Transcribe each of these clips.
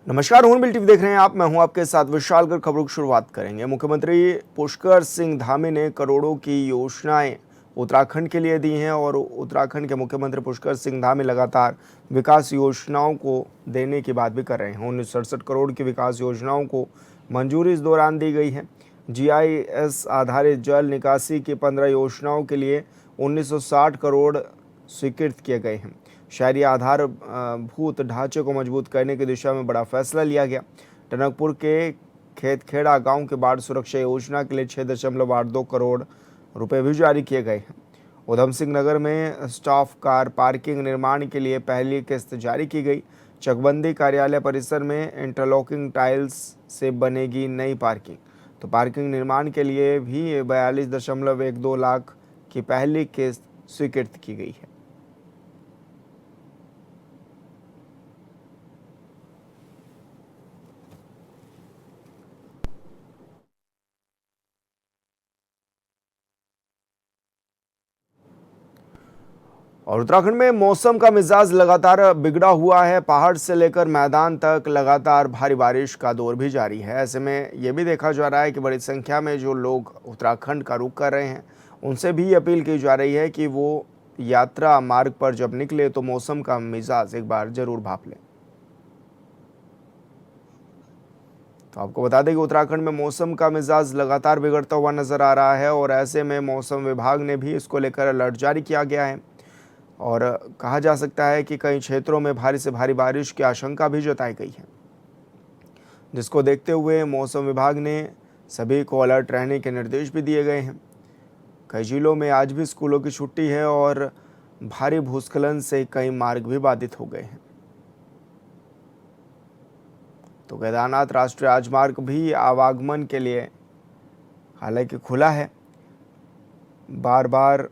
नमस्कार, हूँ bill TV देख रहे हैं आप। मैं हूं आपके साथ विशाल। कर खबरों की शुरुआत करेंगे। मुख्यमंत्री पुष्कर सिंह धामी ने करोड़ों की योजनाएं उत्तराखंड के लिए दी हैं और उत्तराखंड के मुख्यमंत्री पुष्कर सिंह धामी लगातार विकास योजनाओं को देने की बात भी कर रहे हैं। 1967 करोड़ की विकास योजनाओं को मंजूरी इस दौरान दी गई है। जीआईएस आधारित जल निकासी की 15 योजनाओं के लिए 1960 करोड़ स्वीकृत किए गए हैं। शहरी आधारभूत ढांचे को मजबूत करने की दिशा में बड़ा फैसला लिया गया। टनकपुर के खेतखेड़ा गांव के बाढ़ सुरक्षा योजना के लिए 6.82 करोड़ रुपए भी जारी किए गए हैं। उधम सिंह नगर में स्टाफ कार पार्किंग निर्माण के लिए पहली किस्त जारी की गई। चकबंदी कार्यालय परिसर में इंटरलॉकिंग टाइल्स से बनेगी नई पार्किंग। तो पार्किंग निर्माण के लिए भी 42.12 लाख की पहली किस्त स्वीकृत की गई है। और उत्तराखंड में मौसम का मिजाज लगातार बिगड़ा हुआ है। पहाड़ से लेकर मैदान तक लगातार भारी बारिश का दौर भी जारी है। ऐसे में यह भी देखा जा रहा है कि बड़ी संख्या में जो लोग उत्तराखंड का रुख कर रहे हैं, उनसे भी अपील की जा रही है कि वो यात्रा मार्ग पर जब निकले तो मौसम का मिजाज एक बार जरूर भांप लें। तो आपको बता दें कि उत्तराखंड में मौसम का मिजाज लगातार बिगड़ता हुआ नजर आ रहा है और ऐसे में मौसम विभाग ने भी इसको लेकर अलर्ट जारी किया गया है। और कहा जा सकता है कि कई क्षेत्रों में भारी से भारी बारिश की आशंका भी जताई गई है, जिसको देखते हुए मौसम विभाग ने सभी को अलर्ट रहने के निर्देश भी दिए गए हैं। कई जिलों में आज भी स्कूलों की छुट्टी है और भारी भूस्खलन से कई मार्ग भी बाधित हो गए हैं। तो केदारनाथ राष्ट्रीय राजमार्ग भी आवागमन के लिए हालांकि खुला है। बार बार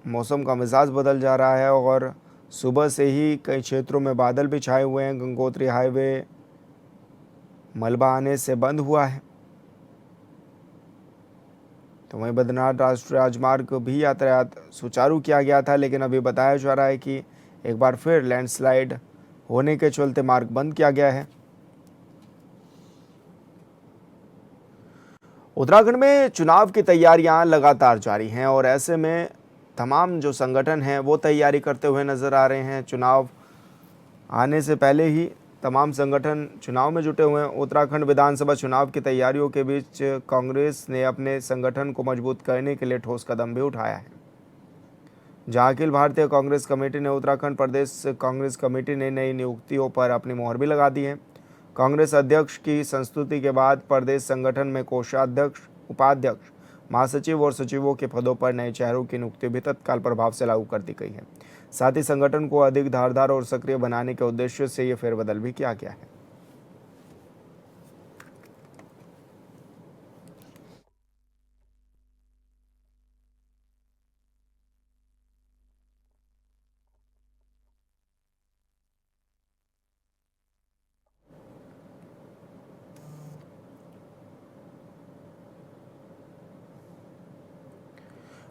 मौसम का मिजाज बदल जा रहा है और सुबह से ही कई क्षेत्रों में बादल भी छाए हुए हैं। गंगोत्री हाईवे मलबा आने से बंद हुआ है। तो वहीं बद्रीनाथ राष्ट्रीय राजमार्ग भी यातायात सुचारू किया गया था, लेकिन अभी बताया जा रहा है कि एक बार फिर लैंडस्लाइड होने के चलते मार्ग बंद किया गया है। उत्तराखंड में चुनाव की तैयारियां लगातार जारी हैं और ऐसे में तमाम जो संगठन हैं वो तैयारी करते हुए नज़र आ रहे हैं। चुनाव आने से पहले ही तमाम संगठन चुनाव में जुटे हुए हैं। उत्तराखंड विधानसभा चुनाव की तैयारियों के बीच कांग्रेस ने अपने संगठन को मजबूत करने के लिए ठोस कदम भी उठाया है। जहां अखिल भारतीय कांग्रेस कमेटी ने उत्तराखंड प्रदेश कांग्रेस कमेटी ने नई नियुक्तियों पर अपनी मोहर भी लगा दी है। कांग्रेस अध्यक्ष की संस्तुति के बाद प्रदेश संगठन में कोषाध्यक्ष, उपाध्यक्ष, महासचिव और सचिवों के पदों पर नए चेहरों की नियुक्ति भी तत्काल प्रभाव से लागू कर दी गई है। साथ ही संगठन को अधिक धारदार और सक्रिय बनाने के उद्देश्य से ये फेरबदल भी किया गया है।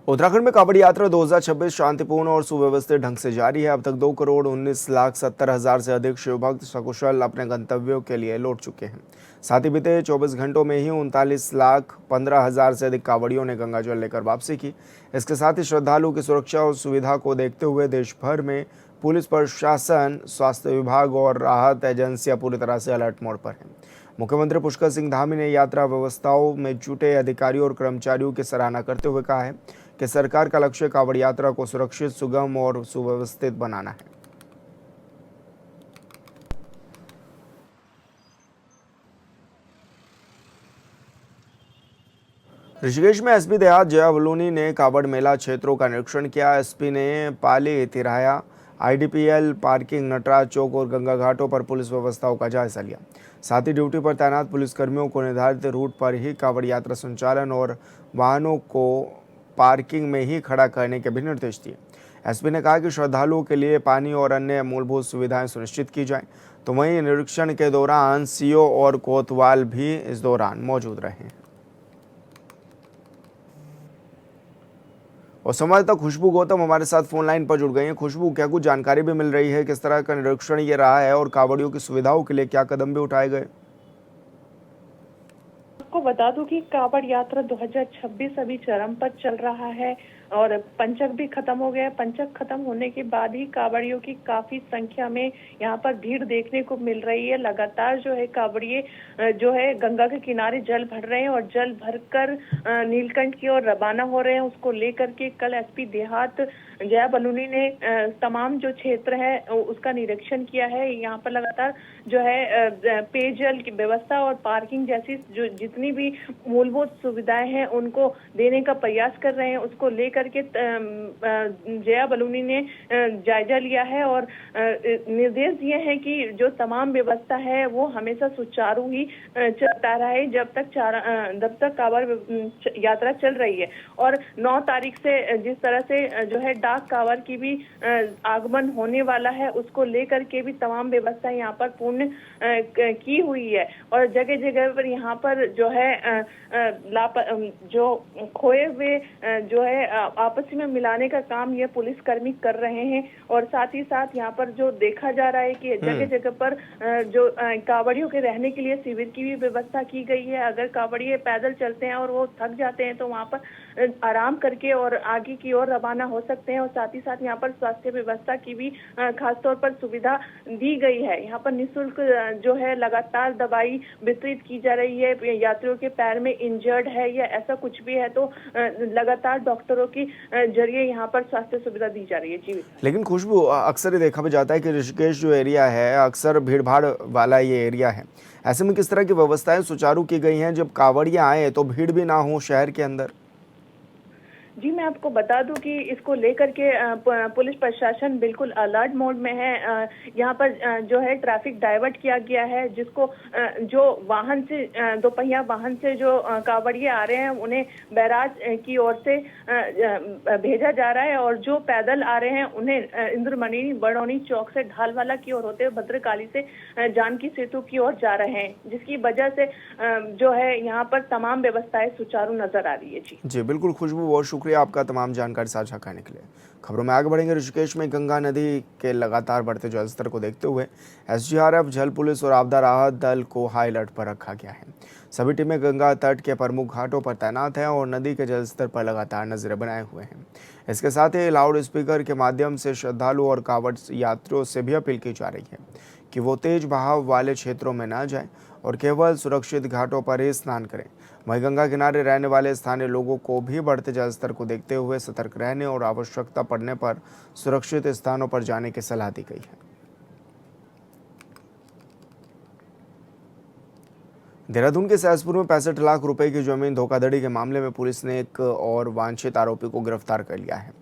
उत्तराखंड में कांवड़ यात्रा 2026 शांतिपूर्ण और सुव्यवस्थित ढंग से जारी है। अब तक 2,19,70,000 से अधिक शिवभक्त सकुशल अपने गंतव्यों के लिए लौट चुके हैं। साथ ही बीते 24 घंटों में ही 39,15,000 से अधिक कांवड़ियों ने गंगाजल लेकर वापसी की। इसके साथ ही श्रद्धालुओं की सुरक्षा और सुविधा को देखते हुए देश भर में पुलिस प्रशासन, स्वास्थ्य विभाग और राहत एजेंसियां पूरी तरह से अलर्ट मोड पर हैं। मुख्यमंत्री पुष्कर सिंह धामी ने यात्रा व्यवस्थाओं में जुटे अधिकारियों और कर्मचारियों की सराहना करते हुए कहा है कि सरकार का लक्ष्य कांवड़ यात्रा को सुरक्षित, सुगम और सुव्यवस्थित बनाना है। ऋषिकेश में एसपी देहात जया बलूनी ने कांवड़ मेला क्षेत्रों का निरीक्षण किया। एसपी ने पाली, तिराया, आईडीपीएल पार्किंग, नटराज चौक और गंगा घाटों पर पुलिस व्यवस्थाओं का जायजा लिया। साथ ही ड्यूटी पर तैनात पुलिसकर्मियों को निर्धारित रूट पर ही कांवड़ यात्रा संचालन और वाहनों को पार्किंग में ही खड़ा करने के भी निर्देश दिए। एसपी ने कहा कि श्रद्धालुओं के लिए पानी और अन्य मूलभूत सुविधाएं सुनिश्चित की जाएं। तो वहीं निरीक्षण के दौरान सीओ और कोतवाल भी इस दौरान मौजूद रहे। और संवाददाता खुशबू गौतम हमारे साथ फोन लाइन पर जुड़ गई हैं। खुशबू, क्या कुछ जानकारी भी मिल रही है, किस तरह का निरीक्षण ये रहा है और कांवड़ियों की सुविधाओं के लिए क्या कदम भी उठाए गए? आपको बता दूं कि कांवड़ यात्रा 2026 अभी चरम पर चल रहा है और पंचक भी खत्म हो गया। पंचक खत्म होने के बाद ही कांवड़ियों की काफी संख्या में यहाँ पर भीड़ देखने को मिल रही है। लगातार जो है कांवड़िए जो है गंगा के किनारे जल भर रहे हैं और जल भरकर नीलकंठ की ओर रवाना हो रहे हैं। उसको लेकर के कल एसपी देहात जया बलूनी ने तमाम जो क्षेत्र है उसका निरीक्षण किया है। यहाँ पर लगातार जो है पेयजल की व्यवस्था और पार्किंग जैसी जो जितनी भी मूलभूत सुविधाएं हैं उनको देने का प्रयास कर रहे हैं। उसको लेकर के जया बलूनी ने जायजा लिया है और निर्देश दिए हैं कि जो तमाम व्यवस्था है वो हमेशा सुचारू ही चलता रहे जब तक कांवड़ यात्रा चल रही है। और 9 तारीख से जिस तरह से जो है डाक कांवड़ की भी आगमन होने वाला है उसको लेकर के भी तमाम व्यवस्था यहाँ पर पूर्ण की हुई है। और जगह जगह पर यहाँ पर जो है जो खोए हुए जो है आपस में मिलाने का काम ये पुलिसकर्मी कर रहे हैं। और साथ ही साथ यहाँ पर जो देखा जा रहा है कि जगह जगह पर जो कांवड़ियों के रहने के लिए शिविर की भी व्यवस्था की गई है। अगर कांवड़िए पैदल चलते हैं और वो थक जाते हैं तो वहाँ पर आराम करके और आगे की ओर रवाना हो सकते हैं। और साथ ही साथ यहाँ पर स्वास्थ्य व्यवस्था की भी खासतौर पर सुविधा दी गई है। यहाँ पर निःशुल्क जो है लगातार दवाई वितरित की जा रही है। यात्रियों के पैर में इंजर्ड है या ऐसा कुछ भी है तो लगातार डॉक्टरों की जरिए यहाँ पर स्वास्थ्य सुविधा दी जा रही है। जी, लेकिन खुशबू, अक्सर ये देखा भी जाता है कि ऋषिकेश जो एरिया है अक्सर भीड़ भाड़ वाला ये एरिया है। ऐसे में किस तरह की व्यवस्थाएं सुचारू की गई हैं जब कांवड़ियां आए तो भीड़ भी ना हो शहर के अंदर? जी, मैं आपको बता दूं कि इसको लेकर के पुलिस प्रशासन बिल्कुल अलर्ट मोड में है। यहाँ पर जो है ट्रैफिक डाइवर्ट किया गया है, जिसको जो वाहन से दोपहिया वाहन से जो कांवड़िए आ रहे हैं उन्हें बैराज की ओर से भेजा जा रहा है और जो पैदल आ रहे हैं उन्हें इंद्रमणि बड़ौनी चौक से ढालवाला की ओर होते हुए भद्रकाली से जानकी सेतु की ओर जा रहे हैं, जिसकी वजह से जो है यहाँ पर तमाम व्यवस्थाएं सुचारू नजर आ रही है। जी बिल्कुल खुशबू, बहुत शुक्रिया आपका तमाम जानकारी साझा करने के लिए। खबरों में आगे बढ़ेंगे। ऋषिकेश में गंगा नदी के लगातार बढ़ते जलस्तर को देखते हुए एसडीआरएफ, जल पुलिस और आपदा राहत दल को हाई अलर्ट पर रखा गया है। सभी टीमें गंगा तट के प्रमुख घाटों पर तैनात हैं और नदी के जलस्तर पर लगातार नजरें बनाए हुए हैं। इसके साथ ही लाउड स्पीकर के माध्यम से श्रद्धालु और कांवड़ यात्रियों से भी अपील की जा रही है कि वो तेज बहाव वाले क्षेत्रों में न जाएं और केवल सुरक्षित घाटों पर ही स्नान करें। वहीं गंगा किनारे रहने वाले स्थानीय लोगों को भी बढ़ते जलस्तर को देखते हुए सतर्क रहने और आवश्यकता पड़ने पर सुरक्षित स्थानों पर जाने की सलाह दी गई है। देहरादून के सहसपुर में 65 लाख रुपए की जमीन धोखाधड़ी के मामले में पुलिस ने एक और वांछित आरोपी को गिरफ्तार कर लिया है।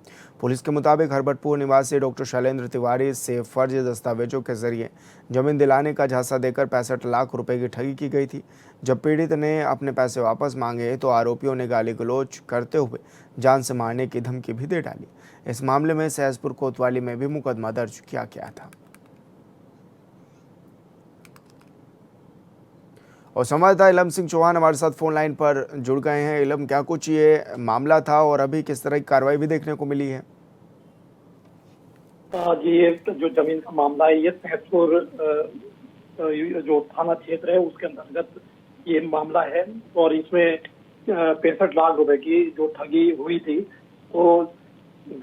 पुलिस के मुताबिक हरबटपुर निवासी डॉक्टर शैलेंद्र तिवारी से फर्जी दस्तावेजों के जरिए जमीन दिलाने का झांसा देकर 65 लाख रुपए की ठगी की गई थी। जब पीड़ित ने अपने पैसे वापस मांगे तो आरोपियों ने गाली गलौज करते हुए जान से मारने की धमकी भी दे डाली। इस मामले में सहसपुर कोतवाली में भी मुकदमा दर्ज किया गया था। और संवाददाता इलम सिंह चौहान हमारे साथ फोन लाइन पर जुड़ गए हैं। इलम, क्या कुछ ये मामला था और अभी किस तरह की कार्रवाई भी देखने को मिली है? जी, ये जो जमीन का मामला है ये सहसपुर जो थाना क्षेत्र है उसके अंतर्गत ये मामला है और इसमें 65 लाख रुपए की जो ठगी हुई थी तो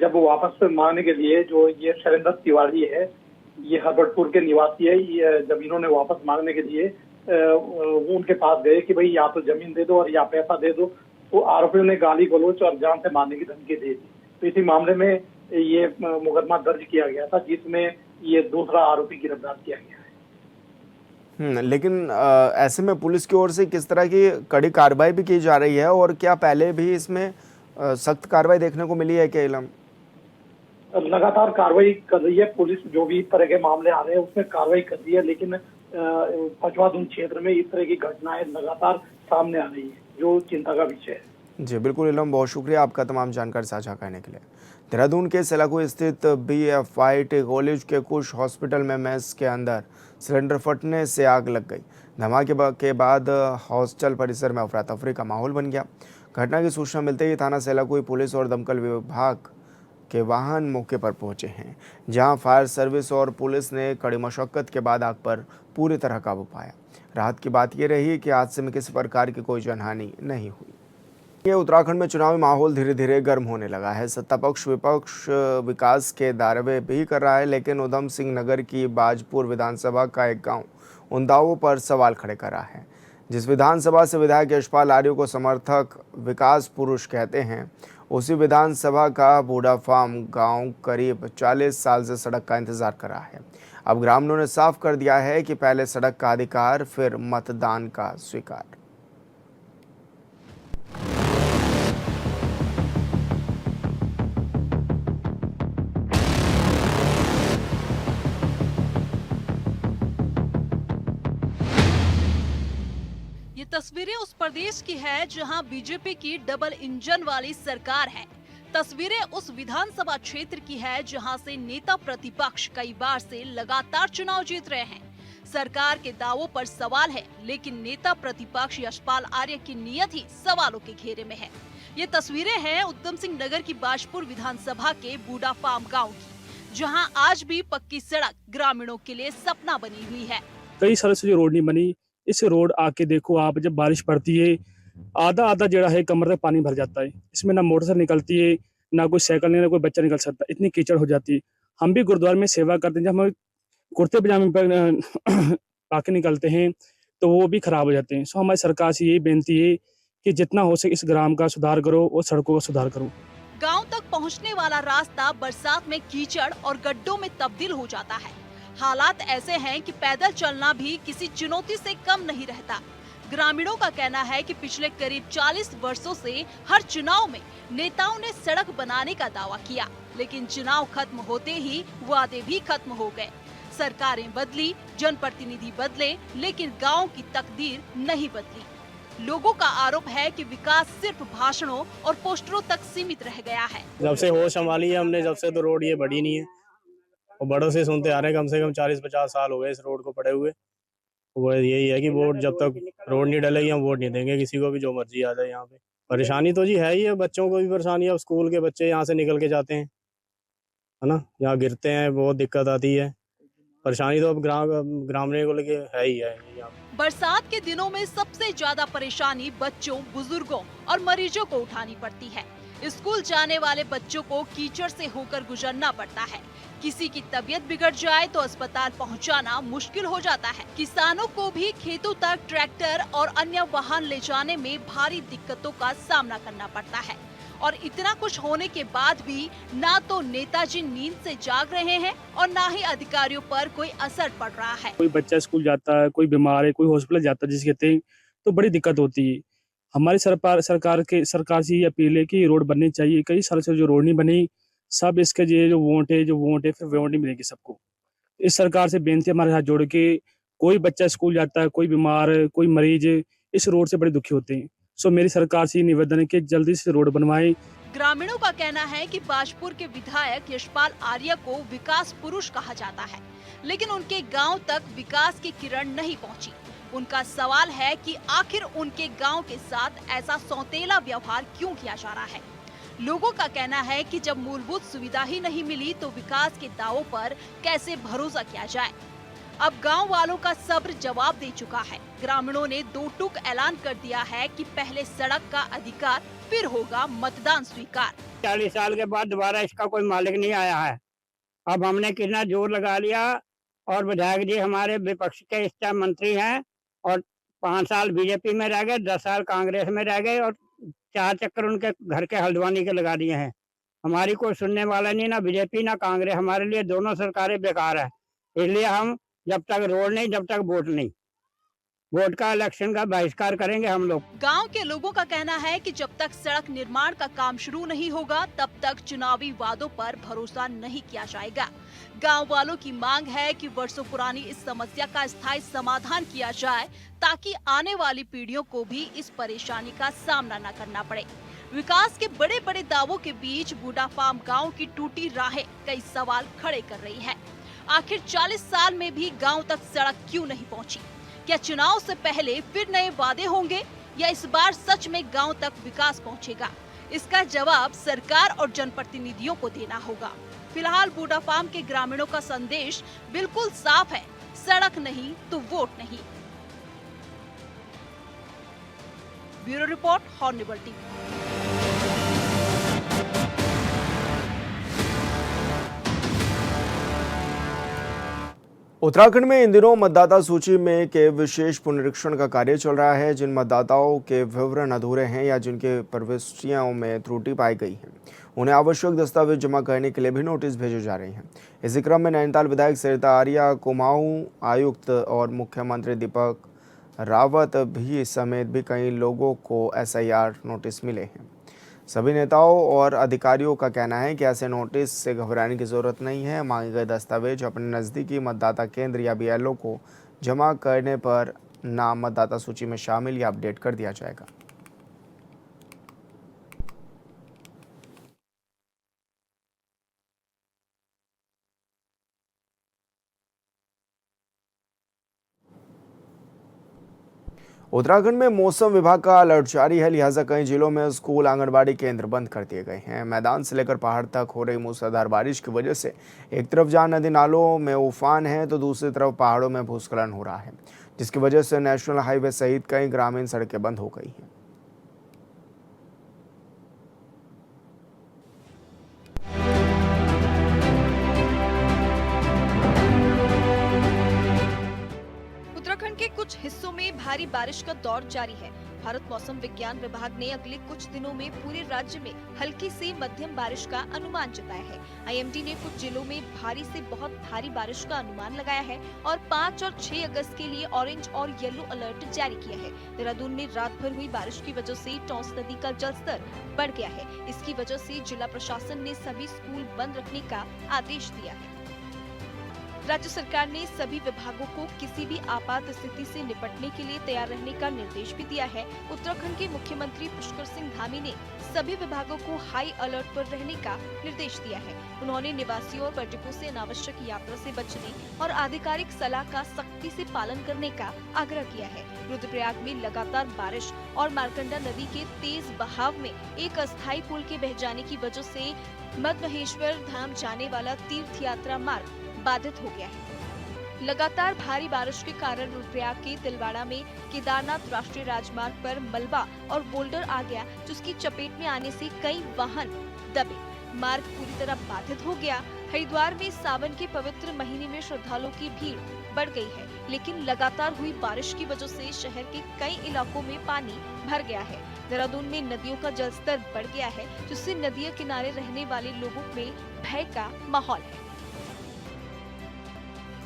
जब वापस मांगने के लिए जो ये शैलेंद्र तिवारी है, ये हरबटपुर के निवासी है, ये जमीनों ने वापस मांगने के लिए वो उनके पास गए कि भाई या तो जमीन दे दो और या पैसा दे दो। तो आरोपियों ने गाली गलौज और जान से मारने की धमकी दे दी। तो इसी मामले में ये मुकदमा दर्ज किया गया था जिसमें ये दूसरा आरोपी गिरफ्तार किया गया है। लेकिन ऐसे में पुलिस की ओर से किस तरह की कड़ी कार्रवाई भी की जा रही है और क्या पहले भी इसमें सख्त कार्रवाई देखने को मिली है क्या इलम? लगातार कार्रवाई कर रही है पुलिस, जो भी तरह के मामले आ रहे हैं उसमें कार्रवाई कर रही है, लेकिन पचवाधुन क्षेत्र में इस तरह की घटनाएं लगातार सामने आ रही है जो चिंता का विषय है। जी बिल्कुल इलम, बहुत शुक्रिया आपका तमाम जानकारी साझा करने के लिए। देहरादून के सेलाकू स्थित BFIT कॉलेज के कुछ हॉस्पिटल में मेस के अंदर सिलेंडर फटने से आग लग गई। धमाके के बाद हॉस्टल परिसर में अफरा तफरी का माहौल बन गया। घटना की सूचना मिलते ही थाना सेलाकुई पुलिस और दमकल विभाग के वाहन मौके पर पहुंचे हैं, जहां फायर सर्विस और पुलिस ने कड़ी मशक्कत के बाद आग पर पूरी तरह काबू पाया। राहत की बात यह रही कि हादसे में किसी प्रकार की कोई जानहानि नहीं हुई। ये उत्तराखंड में चुनावी माहौल धीरे धीरे गर्म होने लगा है। सत्ता पक्ष विपक्ष विकास के दावे भी कर रहा है, लेकिन उधम सिंह नगर की बाजपुर विधानसभा का एक गांव उन दावों पर सवाल खड़े कर रहा है। जिस विधानसभा से विधायक यशपाल आर्य को समर्थक विकास पुरुष कहते हैं, उसी विधानसभा का बूढ़ा फार्म गांव करीब 40 साल से सड़क का इंतजार कर रहा है। अब ग्रामीणों ने साफ कर दिया है कि पहले सड़क का अधिकार, फिर मतदान का स्वीकार। ये तस्वीरें उस प्रदेश की है जहां बीजेपी की डबल इंजन वाली सरकार है। तस्वीरें उस विधानसभा क्षेत्र की है जहां से नेता प्रतिपक्ष कई बार से लगातार चुनाव जीत रहे हैं। सरकार के दावों पर सवाल है, लेकिन नेता प्रतिपक्ष यशपाल आर्य की नीयत ही सवालों के घेरे में है। ये तस्वीरें हैं उधम सिंह नगर की बाजपुर विधानसभा के बूढ़ा फार्म गाँव की, जहाँ आज भी पक्की सड़क ग्रामीणों के लिए सपना बनी हुई है। कई सालों से जो रोड नहीं बनी, इस रोड आके देखो आप, जब बारिश पड़ती है आधा जड़ा है कमर तक पानी भर जाता है। इसमें ना मोटरसाइकिल निकलती है, ना कोई साइकिल, ना कोई बच्चा निकल सकता, इतनी कीचड़ हो जाती है। हम भी गुरुद्वारे में सेवा करते हैं, जब हम कुर्ते पजामे पर आके निकलते हैं तो वो भी खराब हो जाते हैं। सो हमारी सरकार से यही बेनती है कि जितना हो सके इस ग्राम का सुधार करो और सड़कों का सुधार करो। गांव तक पहुंचने वाला रास्ता बरसात में कीचड़ और गड्ढों में तब्दील हो जाता है। हालात ऐसे हैं कि पैदल चलना भी किसी चुनौती से कम नहीं रहता। ग्रामीणों का कहना है कि पिछले करीब 40 वर्षों से हर चुनाव में नेताओं ने सड़क बनाने का दावा किया, लेकिन चुनाव खत्म होते ही वादे भी खत्म हो गए। सरकारें बदली, जनप्रतिनिधि बदले, लेकिन गांव की तकदीर नहीं बदली। लोगों का आरोप है कि विकास सिर्फ भाषणों और पोस्टरों तक सीमित रह गया है। जब से होश संभाली है हमने, जब से तो रोड ये बढ़ी नहीं है। और बड़ों से सुनते आ रहे हैं, कम से कम 40-50 साल हो गए इस रोड को पड़े हुए। वो यही है कि वोट जब तक रोड नहीं डलेगी हम वोट नहीं देंगे किसी को भी, जो मर्जी आ जाए यहाँ पे। परेशानी तो जी है ही है, बच्चों को भी परेशानी है। अब स्कूल के बच्चे यहाँ से निकल के जाते हैं, है ना, यहाँ गिरते हैं, बहुत दिक्कत आती है। परेशानी तो अब ग्रामीण को लेके है ही है यहाँ। बरसात के दिनों में सबसे ज्यादा परेशानी बच्चों, बुजुर्गों और मरीजों को उठानी पड़ती है। स्कूल जाने वाले बच्चों को कीचड़ से होकर गुजरना पड़ता है। किसी की तबीयत बिगड़ जाए तो अस्पताल पहुंचाना मुश्किल हो जाता है। किसानों को भी खेतों तक ट्रैक्टर और अन्य वाहन ले जाने में भारी दिक्कतों का सामना करना पड़ता है। और इतना कुछ होने के बाद भी ना तो नेताजी नींद से जाग रहे हैं और ना ही अधिकारियों पर कोई असर पड़ रहा है। कोई बच्चा स्कूल जाता है, कोई बीमार है, कोई हॉस्पिटल जाता है जिसके कहते हैं, तो बड़ी दिक्कत होती है। हमारी सरकार से ये अपील है कि रोड बननी चाहिए। कई सालों से जो रोड नहीं बनी, सब इसके जो वोट है फिर वोट नहीं मिलेगी सबको। इस सरकार से बेनती है हमारे हाथ जोड़ के, कोई बच्चा स्कूल जाता है, कोई बीमार है, कोई मरीज इस रोड से बड़े दुखी होते हैं। सो मेरी सरकार से निवेदन है कि जल्दी से रोड बनवाएं। ग्रामीणों का कहना है कि बाजपुर के विधायक यशपाल आर्य को विकास पुरुष कहा जाता है, लेकिन उनके गांव तक विकास की किरण नहीं पहुंची। उनका सवाल है कि आखिर उनके गांव के साथ ऐसा सौतेला व्यवहार क्यों किया जा रहा है। लोगों का कहना है कि जब मूलभूत सुविधा ही नहीं मिली तो विकास के दावों पर कैसे भरोसा किया जाए। अब गांव वालों का सब्र जवाब दे चुका है। ग्रामीणों ने दो टूक ऐलान कर दिया है कि पहले सड़क का अधिकार, फिर होगा मतदान स्वीकार। 40 साल के बाद दोबारा इसका कोई मालिक नहीं आया है। अब हमने कितना जोर लगा लिया, और विधायक जी हमारे विपक्ष के इस टाइम मंत्री हैं, और 5 साल बीजेपी में रह गए, 10 साल कांग्रेस में रह गए, और 4 चक्कर उनके घर के हल्द्वानी के लगा दिए हैं। हमारी कोई सुनने वाला नहीं, ना बीजेपी ना कांग्रेस। हमारे लिए दोनों सरकारें बेकार है। इसलिए हम जब तक रोड नहीं, जब तक वोट नहीं, वोट का इलेक्शन का बहिष्कार करेंगे हम लोग। गांव के लोगों का कहना है कि जब तक सड़क निर्माण का काम शुरू नहीं होगा तब तक चुनावी वादों पर भरोसा नहीं किया जाएगा। गांव वालों की मांग है कि वर्षों पुरानी इस समस्या का स्थायी समाधान किया जाए, ताकि आने वाली पीढ़ियों को भी इस परेशानी का सामना न करना पड़े। विकास के बड़े बड़े दावों के बीच बूढ़ा फार्म गाँव की टूटी राहें कई सवाल खड़े कर रही है। आखिर 40 साल में भी गांव तक सड़क क्यों नहीं पहुंची? क्या चुनाव से पहले फिर नए वादे होंगे, या इस बार सच में गांव तक विकास पहुंचेगा? इसका जवाब सरकार और जनप्रतिनिधियों को देना होगा। फिलहाल बूटा फार्म के ग्रामीणों का संदेश बिल्कुल साफ है, सड़क नहीं तो वोट नहीं। ब्यूरो रिपोर्ट, हॉर्नेबल टीवी। उत्तराखंड में इन दिनों मतदाता सूची में के विशेष पुनरीक्षण का कार्य चल रहा है। जिन मतदाताओं के विवरण अधूरे हैं या जिनके प्रविष्टियों में त्रुटि पाई गई है, उन्हें आवश्यक दस्तावेज जमा करने के लिए भी नोटिस भेजे जा रहे हैं। इसी क्रम में नैनीताल विधायक सरिता आर्या, कुमाऊं आयुक्त और मुख्यमंत्री दीपक रावत भी समेत भी कई लोगों को SIR नोटिस मिले हैं। सभी नेताओं और अधिकारियों का कहना है कि ऐसे नोटिस से घबराने की जरूरत नहीं है। मांगे गए दस्तावेज अपने नज़दीकी मतदाता केंद्र या BLO को जमा करने पर नाम मतदाता सूची में शामिल या अपडेट कर दिया जाएगा। उत्तराखंड में मौसम विभाग का अलर्ट जारी है, लिहाजा कई जिलों में स्कूल, आंगनबाड़ी केंद्र बंद कर दिए गए हैं। मैदान से लेकर पहाड़ तक हो रही मूसलाधार बारिश की वजह से एक तरफ जहां नदी नालों में उफान है तो दूसरी तरफ पहाड़ों में भूस्खलन हो रहा है, जिसकी वजह से नेशनल हाईवे सहित कई ग्रामीण सड़कें बंद हो गई हैं। उत्तराखंड के कुछ हिस्सों में भारी बारिश का दौर जारी है। भारत मौसम विज्ञान विभाग ने अगले कुछ दिनों में पूरे राज्य में हल्की से मध्यम बारिश का अनुमान जताया है। IMD ने कुछ जिलों में भारी से बहुत भारी बारिश का अनुमान लगाया है और 5 और 6 अगस्त के लिए ऑरेंज और येलो अलर्ट जारी किया है। देहरादून में रात भर हुई बारिश की वजह से टॉस नदी का जलस्तर बढ़ गया है। इसकी वजह से जिला प्रशासन ने सभी स्कूल बंद रखने का आदेश दिया है। राज्य सरकार ने सभी विभागों को किसी भी आपात स्थिति से निपटने के लिए तैयार रहने का निर्देश भी दिया है। उत्तराखंड के मुख्यमंत्री पुष्कर सिंह धामी ने सभी विभागों को हाई अलर्ट पर रहने का निर्देश दिया है। उन्होंने निवासियों और पर्यटकों से अनावश्यक यात्रा से बचने और आधिकारिक सलाह का सख्ती से पालन करने का आग्रह किया है। रुद्रप्रयाग में लगातार बारिश और मारकंडा नदी के तेज बहाव में एक अस्थायी पुल के बह जाने की वजह से मद्महेश्वर धाम जाने वाला तीर्थ यात्रा मार्ग बाधित हो गया है। लगातार भारी बारिश के कारण रुद्रप्रयाग के तिलवाड़ा में केदारनाथ राष्ट्रीय राजमार्ग पर मलबा और बोल्डर आ गया, जिसकी चपेट में आने से कई वाहन दबे। मार्ग पूरी तरह बाधित हो गया। हरिद्वार में सावन के पवित्र महीने में श्रद्धालुओं की भीड़ बढ़ गई है, लेकिन लगातार हुई बारिश की वजह से शहर के कई इलाकों में पानी भर गया है। देहरादून में नदियों का जलस्तर बढ़ गया है, जिससे नदियों किनारे रहने वाले लोगों में भय का माहौल है।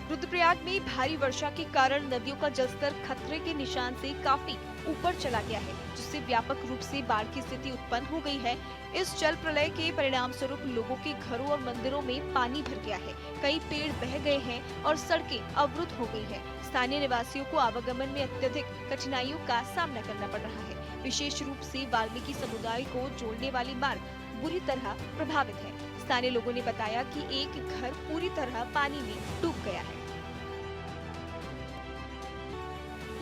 रुद्रप्रयाग में भारी वर्षा के कारण नदियों का जलस्तर खतरे के निशान से काफी ऊपर चला गया है, जिससे व्यापक रूप से बाढ़ की स्थिति उत्पन्न हो गई है। इस जल प्रलय के परिणाम स्वरूप लोगों के घरों और मंदिरों में पानी भर गया है। कई पेड़ बह गए हैं और सड़कें अवरुद्ध हो गई है। स्थानीय निवासियों को आवागमन में अत्यधिक कठिनाइयों का सामना करना पड़ रहा है। विशेष रूप से वाल्मीकि समुदाय को जोड़ने वाली मार्ग बुरी तरह प्रभावित है। स्थानीय लोगों ने बताया कि एक घर पूरी तरह पानी में डूब गया है।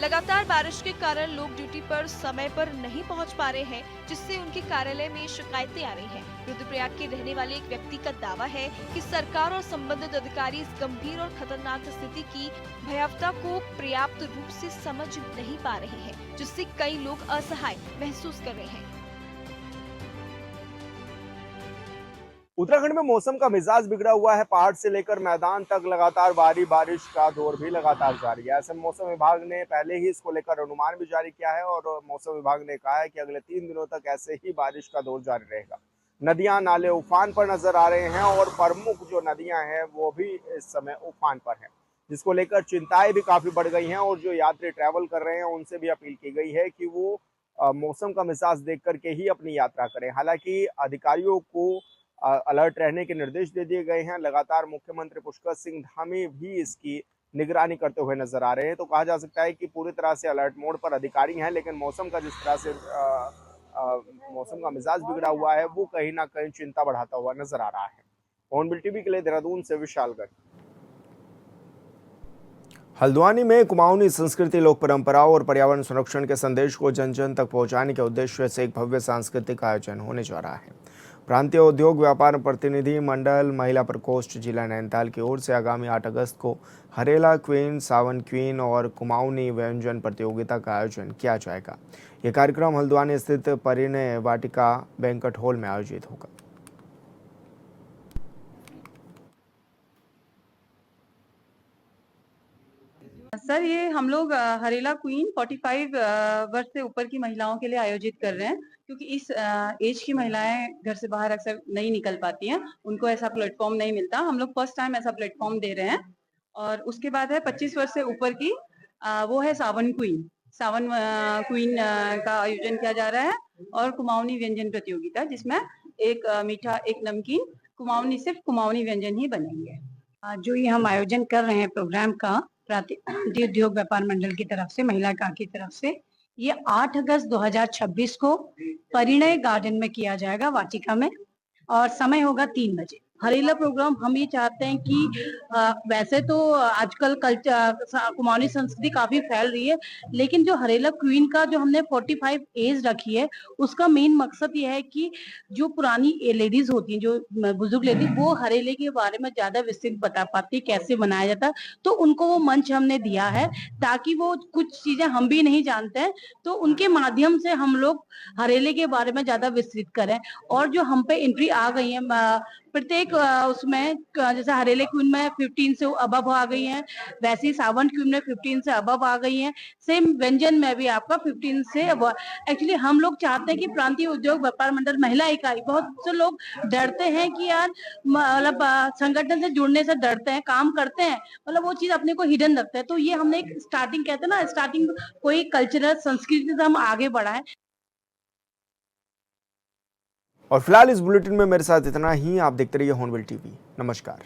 लगातार बारिश के कारण लोग ड्यूटी पर समय पर नहीं पहुंच पा रहे हैं, जिससे उनके कार्यालय में शिकायतें आ रही हैं। रुद्रप्रयाग के रहने वाले एक व्यक्ति का दावा है कि सरकार और संबंधित अधिकारी इस गंभीर और खतरनाक स्थिति की भयावहता को पर्याप्त रूप से समझ नहीं पा रहे हैं, जिससे कई लोग असहाय महसूस कर रहे हैं। उत्तराखंड में मौसम का मिजाज बिगड़ा हुआ है। पहाड़ से लेकर मैदान तक लगातार भारी बारिश का दौर भी लगातार जारी है। ऐसे मौसम विभाग ने पहले ही इसको लेकर अनुमान भी जारी किया है और मौसम विभाग ने कहा है कि अगले 3 दिनों तक ऐसे ही बारिश का दौर जारी रहेगा। नदियां नाले उफान पर नजर आ रहे हैं और प्रमुख जो नदियां हैं वो भी इस समय उफान पर हैं, जिसको लेकर चिंताएं भी काफी बढ़ गई हैं और जो यात्री ट्रैवल कर रहे हैं उनसे भी अपील की गई है कि वो मौसम का मिजाज देख करके ही अपनी यात्रा करें। हालांकि अधिकारियों को अलर्ट रहने के निर्देश दे दिए गए हैं। लगातार मुख्यमंत्री पुष्कर सिंह धामी भी इसकी निगरानी करते हुए नजर आ रहे हैं। तो कहा जा सकता है कि पूरी तरह से अलर्ट मोड पर अधिकारी हैं, लेकिन मौसम का जिस तरह से मौसम का मिजाज बिगड़ा हुआ है वो कहीं ना कहीं चिंता बढ़ाता हुआ नजर आ रहा है। हॉर्नबिल टीवी के लिए देहरादून से विशाल गर्ग। हल्द्वानी में कुमाऊनी संस्कृति, लोक परंपराओं और पर्यावरण संरक्षण के संदेश को जन जन तक पहुंचाने के उद्देश्य से एक भव्य सांस्कृतिक आयोजन होने जा रहा है। प्रांतीय उद्योग व्यापार प्रतिनिधि मंडल महिला प्रकोष्ठ जिला नैनीताल की ओर से आगामी 8 अगस्त को हरेला क्वीन, सावन क्वीन और कुमाऊनी व्यंजन प्रतियोगिता का आयोजन किया जाएगा। ये कार्यक्रम हल्द्वानी स्थित परिणय वाटिका बैंक्वेट हॉल में आयोजित होगा। सर, ये हम लोग हरेला क्वीन 45 वर्ष से ऊपर की महिलाओं के लिए आयोजित कर रहे हैं, क्योंकि इस एज की महिलाएं घर से बाहर अक्सर नहीं निकल पाती हैं, उनको ऐसा प्लेटफॉर्म नहीं मिलता। हम लोग फर्स्ट टाइम ऐसा प्लेटफॉर्म दे रहे हैं। और उसके बाद है 25 वर्ष से ऊपर की, वो है सावन क्वीन। सावन क्वीन का आयोजन किया जा रहा है, और कुमाऊनी व्यंजन प्रतियोगिता, जिसमें एक मीठा, एक नमकीन, कुमाऊनी, सिर्फ कुमाऊनी व्यंजन ही बनेंगे। जो ये हम आयोजन कर रहे हैं प्रोग्राम का प्रांतीय उद्योग व्यापार मंडल की तरफ से, महिला का की तरफ से, ये 8 अगस्त 2026 को परिणय गार्डन में किया जाएगा, वाटिका में, और समय होगा 3 बजे। हरेला प्रोग्राम हम ये चाहते हैं कि वैसे तो आजकल कुमाऊनी संस्कृति काफी फैल रही है, लेकिन जो हरेला क्वीन का जो हमने 45 एज रखी है, उसका मेन मकसद ये है कि जो पुरानी लेडीज होती हैं, जो बुजुर्ग लेडीज, वो हरेले के बारे में ज्यादा विस्तृत बता पाती है, कैसे बनाया जाता है। तो उनको वो मंच हमने दिया है, ताकि वो कुछ चीजें हम भी नहीं जानते हैं, तो उनके माध्यम से हम लोग हरेले के बारे में ज्यादा विस्तृत करें। और जो हम पे एंट्री आ गई है प्रत्येक उसमें, जैसे हरेले क्वीन में 15 से अबव आ गई हैं, वैसे ही सावन क्वीन में 15 से अबव आ गई हैं, सेम व्यंजन में भी आपका 15 से अबव। एक्चुअली हम लोग चाहते हैं कि प्रांतीय उद्योग व्यापार मंडल महिला इकाई, बहुत से लोग डरते हैं कि यार मतलब संगठन से जुड़ने से डरते हैं, काम करते हैं, मतलब वो चीज अपने को हिडन रखते हैं। तो ये हमने एक स्टार्टिंग, कहते हैं ना, स्टार्टिंग कोई कल्चरल संस्कृति से हम आगे बढ़ाएं। और फिलहाल इस बुलेटिन में मेरे साथ इतना ही। आप देखते रहिए हॉर्नबिल टीवी। नमस्कार।